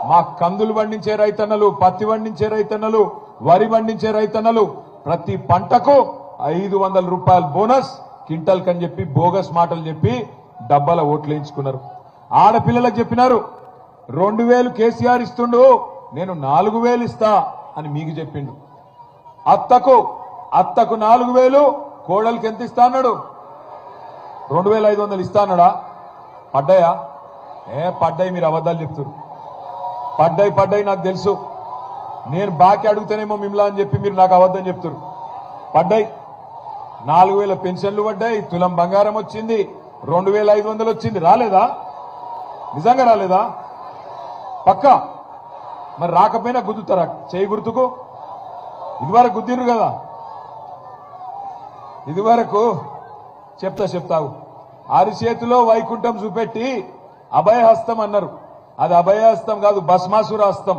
మా కందులు పండించే రైతన్నలు, పత్తి పండించే రైతన్నలు, వరి పండించే రైతన్నలు ప్రతి పంటకు 500 రూపాయలు బోనస్ క్వింటల్ కని చెప్పి బోగస్ మాటలు చెప్పి డబ్బాల ఓట్లు వేయించుకున్నారు. ఆడపిల్లలకు చెప్పినారు 2000 కేసీఆర్ ఇస్తుండు, నేను 4000 ఇస్తా అని మీకు చెప్పిండు. అత్తకు 4000, కోడలికి ఎంత ఇస్తా అన్నాడు? 2500 ఇస్తా అన్నాడా? పడ్డాయా? పడ్డాయి. మీరు అబద్ధాలు చెప్తారు. పడ్డాయి నాకు తెలుసు. నేను బాకీ అడుగుతానేమో మిమ్మల్ని అని చెప్పి మీరు నాకు అబద్ధం చెప్తారు. పడ్డాయి. 4000 పెన్షన్లు పడ్డాయి, తులం బంగారం వచ్చింది, 2500 వచ్చింది. రాలేదా? నిజంగా రాలేదా? పక్కా. మరి రాకపోయినా గుద్దుతారా? చేయి గుర్తుకు. ఇదివరకు గుద్దిరు కదా. ఇదివరకు చెప్తావు. అరిచేతిలో వైకుంఠం చూపెట్టి అభయహస్తం అన్నారు. అది అభయహస్తం కాదు, భస్మాసుర హస్తం.